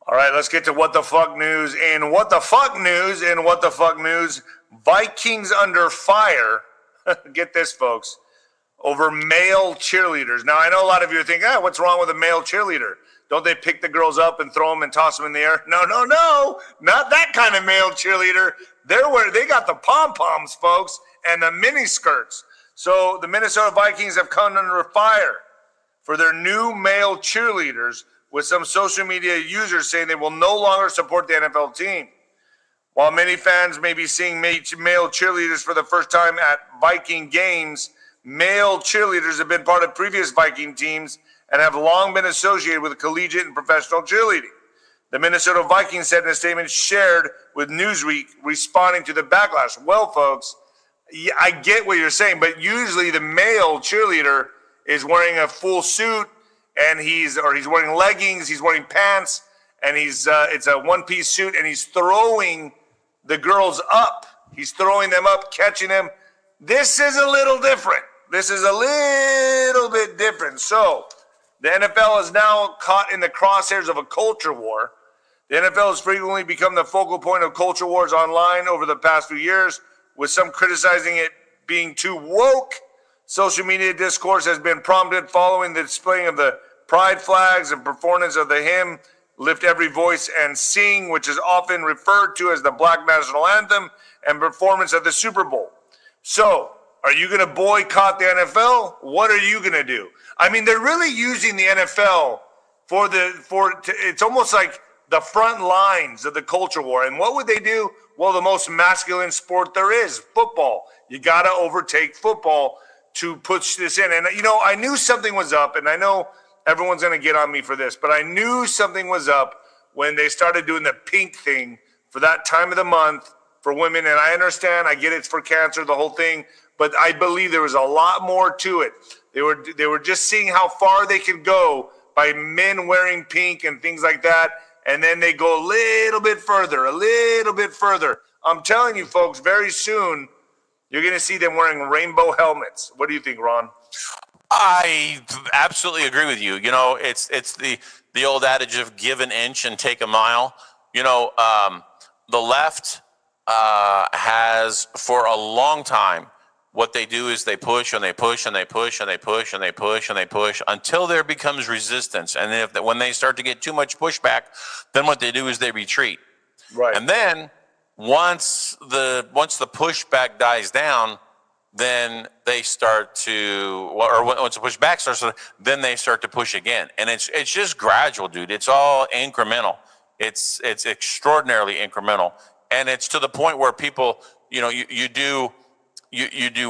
[SPEAKER 1] All right, let's get to what the fuck news. And what the fuck news, Vikings under fire. Get this, folks, over male cheerleaders. Now, I know a lot of you are thinking, what's wrong with a male cheerleader? Don't they pick the girls up and throw them and toss them in the air? No, not that kind of male cheerleader. They got the pom-poms, folks, and the mini skirts. So the Minnesota Vikings have come under fire for their new male cheerleaders, with some social media users saying they will no longer support the NFL team. While many fans may be seeing male cheerleaders for the first time at Viking games, male cheerleaders have been part of previous Viking teams and have long been associated with collegiate and professional cheerleading. The Minnesota Vikings said in a statement shared with Newsweek, responding to the backlash. Well, folks, I get what you're saying, but usually the male cheerleader is wearing a full suit, and he's wearing leggings, he's wearing pants, and it's a one-piece suit, and he's throwing the girls up. He's throwing them up, catching them. This is a little different. This is a little bit different. So the NFL is now caught in the crosshairs of a culture war. The NFL has frequently become the focal point of culture wars online over the past few years, with some criticizing it being too woke. Social media discourse has been prompted following the displaying of the pride flags and performance of the hymn, Lift Every Voice and Sing, which is often referred to as the Black National Anthem, and performance at the Super Bowl. So, are you going to boycott the NFL? What are you going to do? I mean, they're really using the NFL it's almost like the front lines of the culture war. And what would they do? Well, the most masculine sport there is, football. You got to overtake football to push this in. And, I knew something was up, and I know everyone's going to get on me for this, but I knew something was up when they started doing the pink thing for that time of the month for women. And I understand, I get it's for cancer, the whole thing, but I believe there was a lot more to it. They were just seeing how far they could go by men wearing pink and things like that. And then they go a little bit further. I'm telling you, folks, very soon you're going to see them wearing rainbow helmets. What do you think, Ron?
[SPEAKER 2] I absolutely agree with you. It's the old adage of give an inch and take a mile. The left has for a long time, what they do is they push and they push and they push and they push and they push and they push until there becomes resistance. And when they start to get too much pushback, then what they do is they retreat.
[SPEAKER 1] Right.
[SPEAKER 2] And then once the pushback dies down, then they start to, or once the pushback starts, then they start to push again. And it's just gradual, dude. It's all incremental. It's extraordinarily incremental. And it's to the point where people, you do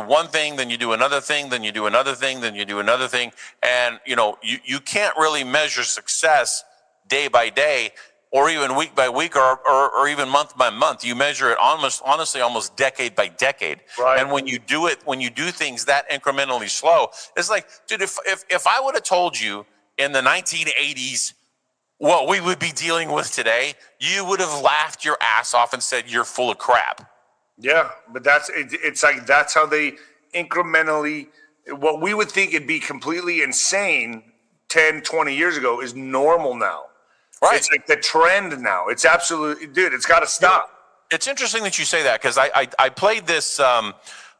[SPEAKER 2] one thing, then you do another thing, then you do another thing, then you do another thing. And, you can't really measure success day by day, or even week by week, or even month by month. You measure it almost decade by decade.
[SPEAKER 1] Right.
[SPEAKER 2] And when you do things that incrementally slow, it's like, dude, if I would have told you in the 1980s what we would be dealing with today, you would have laughed your ass off and said, you're full of crap.
[SPEAKER 1] Yeah, but it's like that's how they incrementally, what we would think it'd be completely insane 10, 20 years ago is normal now. Right. It's like the trend now. It's absolutely, dude, it's got to stop.
[SPEAKER 2] It's interesting that you say that, because I played this. I'm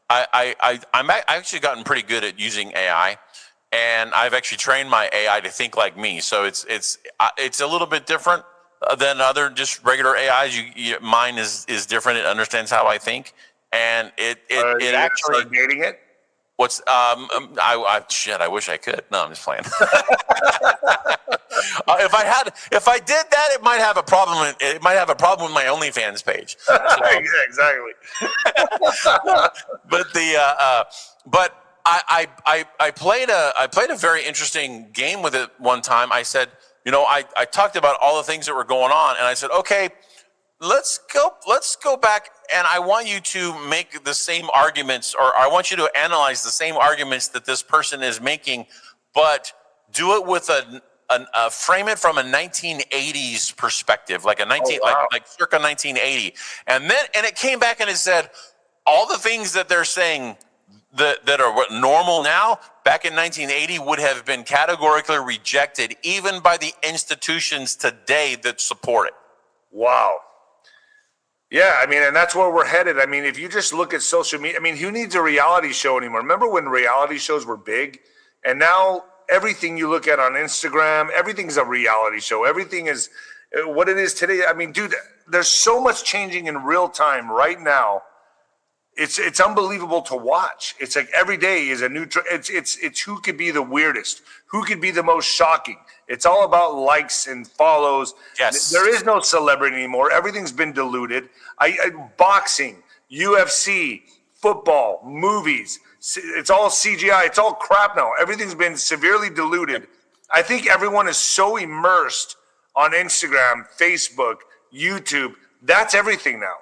[SPEAKER 2] actually gotten pretty good at using AI, and I've actually trained my AI to think like me. So it's a little bit different than other just regular AIs. Mine is different. It understands how I think, and it actually
[SPEAKER 1] dating it.
[SPEAKER 2] What's shit? I wish I could. No, I'm just playing. If I did that, it might have a problem. It might have a problem with my OnlyFans page. So,
[SPEAKER 1] Yeah, exactly.
[SPEAKER 2] but I played a very interesting game with it one time. I said, I talked about all the things that were going on, and I said, okay, let's go back, and I want you to make the same arguments, or I want you to analyze the same arguments that this person is making, but do it with frame it from a 1980s perspective, like like circa 1980, and it came back and it said all the things that they're saying that are what normal now back in 1980 would have been categorically rejected even by the institutions today that support it.
[SPEAKER 1] Wow. Yeah, I mean, and that's where we're headed. I mean, if you just look at social media, I mean, who needs a reality show anymore? Remember when reality shows were big? And now everything you look at on Instagram, everything's a reality show. Everything is what it is today. I mean, dude, there's so much changing in real time right now. It's unbelievable to watch. It's like every day is a new. It's who could be the weirdest, who could be the most shocking. It's all about likes and follows.
[SPEAKER 2] Yes,
[SPEAKER 1] there is no celebrity anymore. Everything's been diluted. Boxing, UFC, football, movies. It's all CGI. It's all crap now. Everything's been severely diluted. I think everyone is so immersed on Instagram, Facebook, YouTube. That's everything now.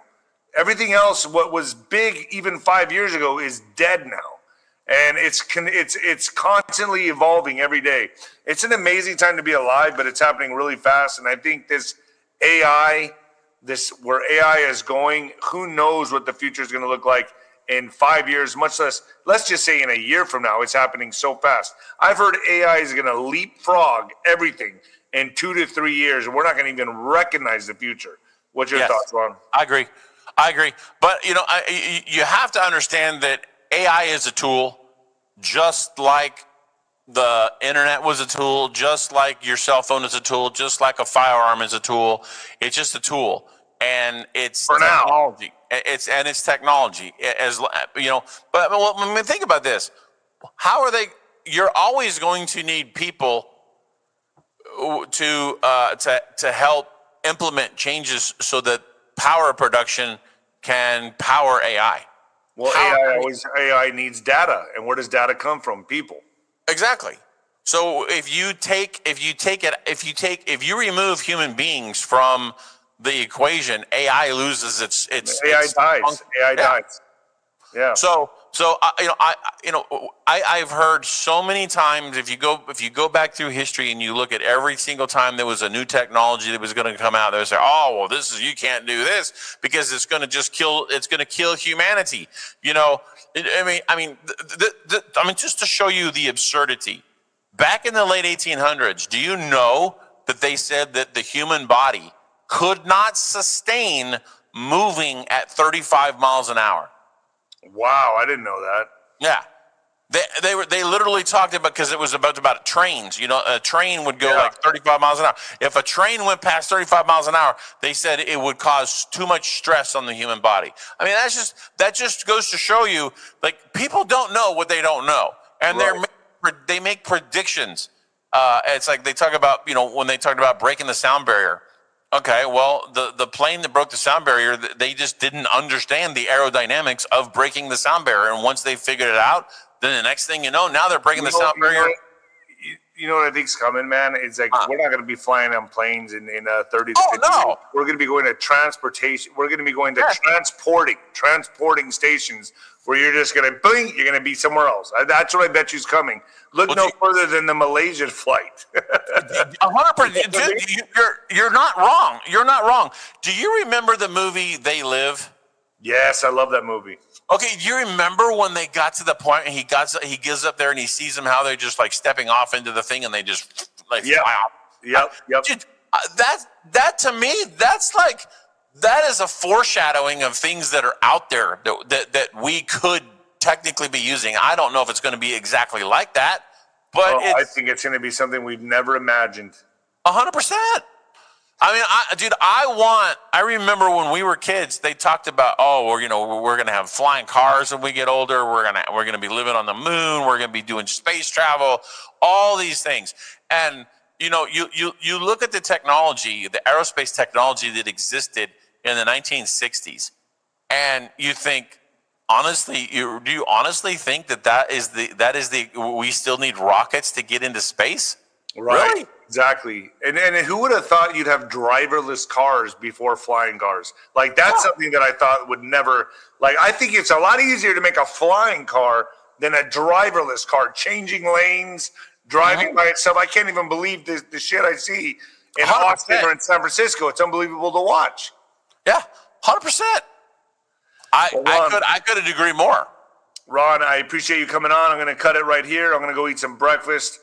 [SPEAKER 1] Everything else, what was big even 5 years ago, is dead now, and it's constantly evolving every day. It's an amazing time to be alive, but it's happening really fast. And I think this AI, where AI is going, who knows what the future is going to look like in 5 years, much less, let's just say in a year from now. It's happening so fast. I've heard AI is going to leapfrog everything in 2 to 3 years, and we're not going to even recognize the future. What's your thoughts, Ron?
[SPEAKER 2] I agree. But, you have to understand that AI is a tool, just like the internet was a tool, just like your cell phone is a tool, just like a firearm is a tool. It's just a tool, and it's
[SPEAKER 1] For
[SPEAKER 2] technology. It's technology, as you know. But I mean, think about this: how are they? You're always going to need people to help implement changes so that power production can power AI.
[SPEAKER 1] Well, AI needs data, and where does data come from? People.
[SPEAKER 2] Exactly. So if you remove human beings from the equation, AI loses its
[SPEAKER 1] AI dies.
[SPEAKER 2] function.
[SPEAKER 1] AI dies. Yeah.
[SPEAKER 2] I've heard so many times, if you go back through history and you look at every single time there was a new technology that was going to come out, they would say, "Oh, well, you can't do this because it's going to kill humanity." Just to show you the absurdity. Back in the late 1800s, do you know that they said that the human body could not sustain moving at 35 miles an hour?
[SPEAKER 1] Wow, I didn't know that.
[SPEAKER 2] Yeah, they literally talked about, because it was about trains. A train would go like 35 miles an hour. If a train went past 35 miles an hour, they said it would cause too much stress on the human body. I mean, that just goes to show you, like, people don't know what they don't know, and they make predictions. It's like they talk about, when they talked about breaking the sound barrier. Okay, well, the plane that broke the sound barrier, they just didn't understand the aerodynamics of breaking the sound barrier. And once they figured it out, then the next thing you know, now they're breaking the sound barrier.
[SPEAKER 1] You know what I think's coming, man? It's like we're not going to be flying on planes in 30 to 50
[SPEAKER 2] years.
[SPEAKER 1] We're going to be going to transportation. We're going to be going to transporting stations where you're just going to, bling, you're going to be somewhere else. That's what I bet you's coming. Look no further than the Malaysian flight.
[SPEAKER 2] 100%. You're not wrong. You're not wrong. Do you remember the movie They Live?
[SPEAKER 1] Yes, I love that movie.
[SPEAKER 2] Okay, do you remember when they got to the point and he gives up there and he sees them, how they're just like stepping off into the thing and they just fly off?
[SPEAKER 1] Yep.
[SPEAKER 2] Dude, that to me, that is a foreshadowing of things that are out there that we could technically be using. I don't know if it's going to be exactly like that, but
[SPEAKER 1] I think it's going to be something we've never imagined.
[SPEAKER 2] 100%. I mean, dude, I remember when we were kids, they talked about, we're going to have flying cars when we get older. We're going to be living on the moon. We're going to be doing space travel, all these things. And, you look at the technology, the aerospace technology that existed in the 1960s, and you think, honestly, do you honestly think we still need rockets to get into space?
[SPEAKER 1] Right.
[SPEAKER 2] Really?
[SPEAKER 1] Exactly. And who would have thought you'd have driverless cars before flying cars? Like, that's something that I thought would never, like, I think it's a lot easier to make a flying car than a driverless car, changing lanes, driving by itself. I can't even believe the shit I see in
[SPEAKER 2] 100%.
[SPEAKER 1] Austin or in San Francisco. It's unbelievable to watch.
[SPEAKER 2] Yeah, 100%. I couldn't agree more.
[SPEAKER 1] Ron, I appreciate you coming on. I'm going to cut it right here. I'm going to go eat some breakfast.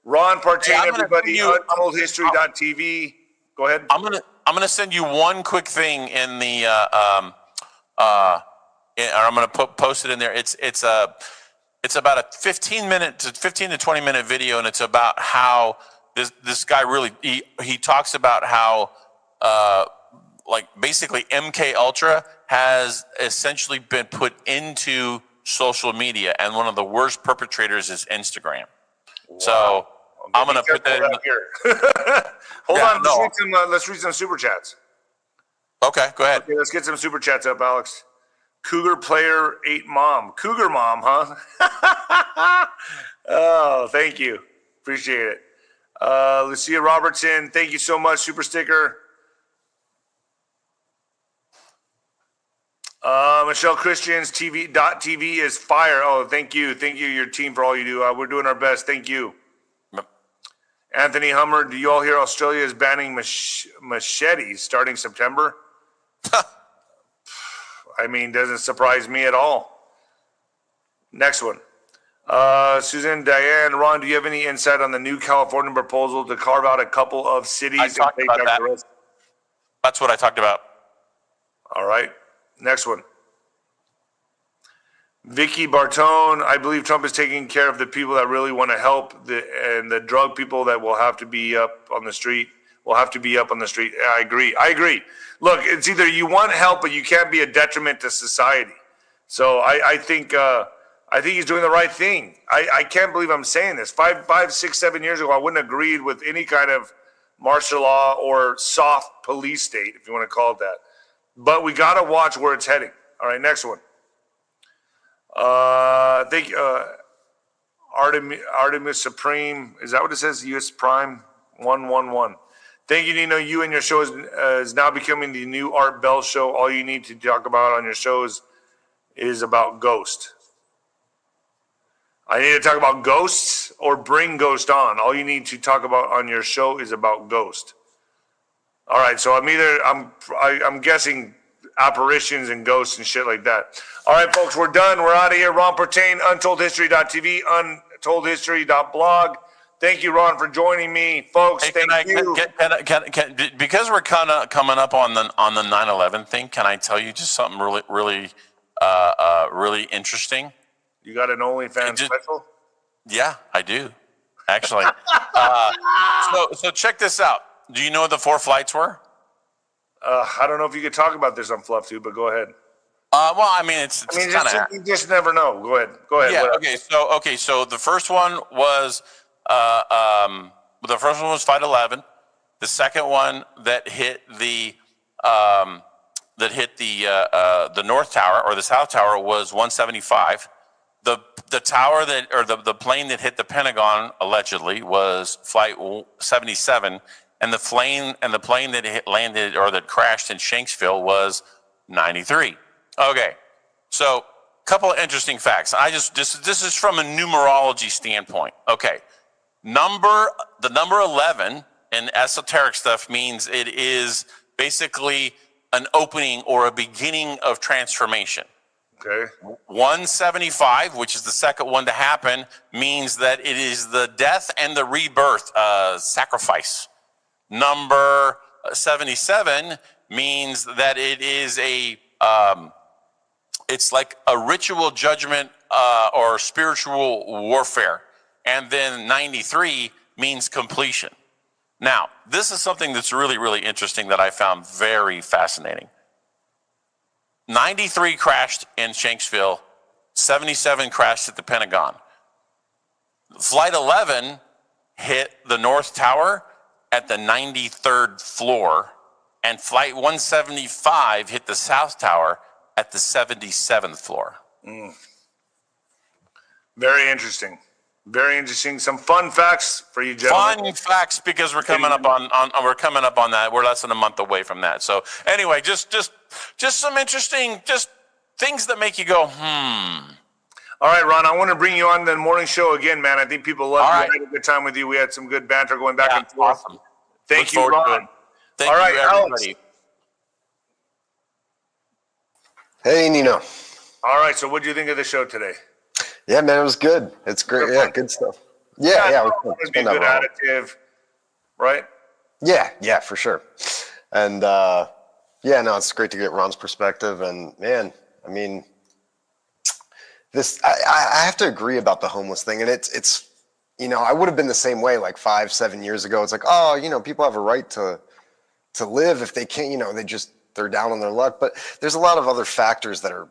[SPEAKER 1] Ron Partain, everybody, untoldhistory.tv. Go ahead.
[SPEAKER 2] I'm gonna send you one quick thing in the I'm gonna post it in there. It's about a 15 to 20 minute video, and it's about how this guy really he talks about how like basically MK Ultra has essentially been put into social media, and one of the worst perpetrators is Instagram. Wow. So I'm going to put that in
[SPEAKER 1] here. Hold on. Let's read some super chats.
[SPEAKER 2] Okay, go ahead.
[SPEAKER 1] Okay, let's get some super chats up, Alex. Cougar player 8 mom. Cougar mom, huh? Oh, thank you. Appreciate it. Lucia Robertson, thank you so much. Super sticker. Michelle Christians, TV is fire. Oh, thank you. Thank you, your team, for all you do. We're doing our best. Thank you. Anthony Hummer, do you all hear Australia is banning machetes starting September? I mean, doesn't surprise me at all. Next one. Susan, Diane, Ron, do you have any insight on the new California proposal to carve out a couple of cities?
[SPEAKER 2] I talked about that. That's what I talked about.
[SPEAKER 1] All right. Next one. Vicky Bartone, I believe Trump is taking care of the people that really want to help, and the drug people that will have to be up on the street I agree. Look, it's either you want help, but you can't be a detriment to society. So I think he's doing the right thing. I can't believe I'm saying this. 5, 6, 7 years ago, I wouldn't have agreed with any kind of martial law or soft police state, if you want to call it that. But we got to watch where it's heading. All right, next one. I think Artemis Supreme, is that what it says? US Prime 111. Thank you, Nino. You and your show is now becoming the new Art Bell show. All you need to talk about on your shows is about Ghost. I need to talk about ghosts or bring Ghost on. All you need to talk about on your show is about Ghost. All right, so I'm guessing apparitions and ghosts and shit like that. All right, folks, we're done. We're out of here. Ron Partain, untoldhistory.tv, untoldhistory.blog. Thank you, Ron, for joining me, folks. Thank you.
[SPEAKER 2] Because we're kind of coming up on the 9/11 thing, can I tell you just something really interesting?
[SPEAKER 1] You got an OnlyFans special?
[SPEAKER 2] Yeah, I do, actually. So check this out. Do you know what the 4 flights were?
[SPEAKER 1] I don't know if you could talk about this on Fluff Tube, but go ahead.
[SPEAKER 2] Well, I mean, it's
[SPEAKER 1] you just never know. Go ahead.
[SPEAKER 2] Yeah. Okay. So the first one was Flight 11. The second one that hit the North Tower or the South Tower was 175. The tower the plane that hit the Pentagon allegedly was Flight 77. And the plane that landed or that crashed in Shanksville was 93. Okay, so a couple of interesting facts. This is from a numerology standpoint. Okay, the number 11 in esoteric stuff means it is basically an opening or a beginning of transformation.
[SPEAKER 1] Okay.
[SPEAKER 2] 175, which is the second one to happen, means that it is the death and the rebirth, sacrifice. Number 77 means that it is it's like a ritual judgment or spiritual warfare. And then 93 means completion. Now, this is something that's really, really interesting that I found very fascinating. 93 crashed in Shanksville, 77 crashed at the Pentagon. Flight 11 hit the North Tower at the 93rd floor, and Flight 175 hit the South Tower at the 77th floor.
[SPEAKER 1] Very interesting. Very interesting. Some fun facts for you, gentlemen.
[SPEAKER 2] Fun facts, because we're coming up on that. We're less than a month away from that. So anyway, just some interesting things that make you go,
[SPEAKER 1] All right, Ron, I want to bring you on the morning show again, man. I think people love you. I had a good time with you. We had some good banter going back and forth.
[SPEAKER 2] Awesome.
[SPEAKER 1] Thank you, Ron.
[SPEAKER 2] Thank you, everybody.
[SPEAKER 3] Hey, Nino.
[SPEAKER 1] All right, so what do you think of the show today?
[SPEAKER 3] Yeah, man, it was good. It's great. Yeah, good stuff. Yeah, it
[SPEAKER 1] was a good additive, right?
[SPEAKER 3] Yeah, for sure. And no, it's great to get Ron's perspective. And man, I mean, I have to agree about the homeless thing. And it's I would have been the same way like 5-7 years ago. It's like, people have a right to live if they can't, they're down on their luck. But there's a lot of other factors that are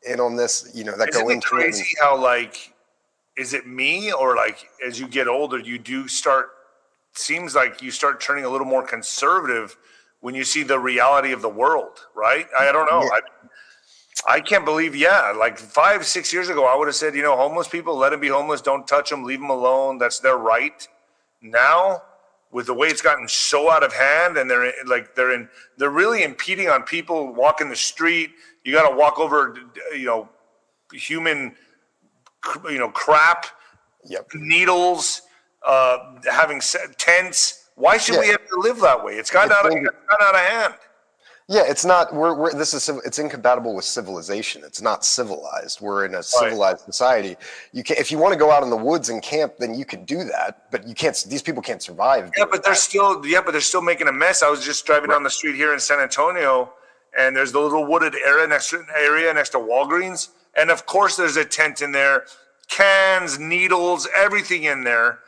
[SPEAKER 3] in on this, that go into it.
[SPEAKER 1] Isn't it crazy how, like, is it me, or like as you get older, seems like you start turning a little more conservative when you see the reality of the world, right? I don't know. Yeah. I can't believe, like 5-6 years ago, I would have said, homeless people, let them be homeless. Don't touch them. Leave them alone. That's their right. Now, with the way it's gotten so out of hand, and they're really impeding on people walking the street. You got to walk over, human, crap, needles, having tents. Why should we have to live that way? It's gotten out of hand.
[SPEAKER 3] Yeah, it's not. It's incompatible with civilization. It's not civilized. We're in a civilized society. If you want to go out in the woods and camp, then you could do that. But you can't. These people can't survive.
[SPEAKER 1] Yeah, but they're still making a mess. I was just driving down the street here in San Antonio, and there's the little wooded area next to Walgreens, and of course there's a tent in there, cans, needles, everything in there.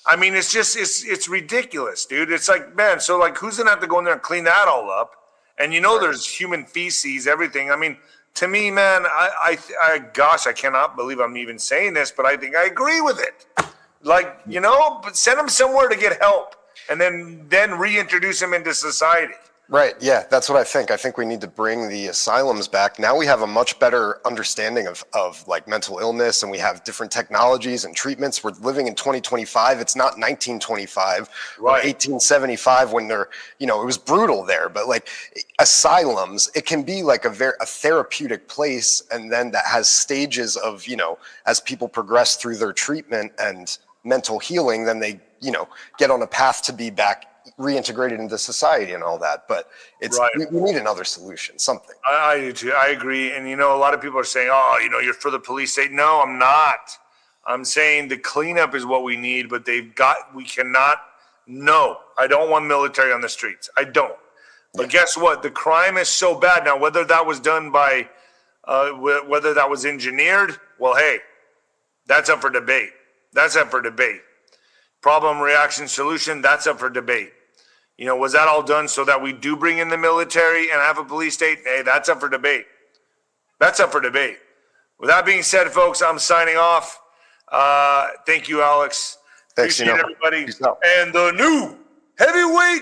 [SPEAKER 1] I mean, it's ridiculous, dude. It's like, man, so like, who's gonna have to go in there and clean that all up? And there's human feces, everything. I mean, to me, man, I cannot believe I'm even saying this, but I think I agree with it. Like, but send them somewhere to get help, and then reintroduce them into society.
[SPEAKER 3] Right. Yeah, that's what I think. I think we need to bring the asylums back. Now we have a much better understanding of like mental illness, and we have different technologies and treatments. We're living in 2025. It's not 1925 or 1875 when it was brutal there. But like asylums, it can be like a therapeutic place, and then that has stages of, as people progress through their treatment and mental healing, then they, get on a path to be back reintegrated into society and all that. But we need another solution, something.
[SPEAKER 1] I do too. I agree. And a lot of people are saying, you're for the police state. No, I'm not. I'm saying the cleanup is what we need, but we cannot. No, I don't want military on the streets. I don't. But guess what? The crime is so bad now. Whether that was done by, whether that was engineered, well, hey, that's up for debate. Problem, reaction, solution, that's up for debate. Was that all done so that we do bring in the military and have a police state? Hey, that's up for debate. With that being said, folks, I'm signing off. Thank you, Alex.
[SPEAKER 3] Thanks,
[SPEAKER 1] Appreciate everybody. And the new heavyweight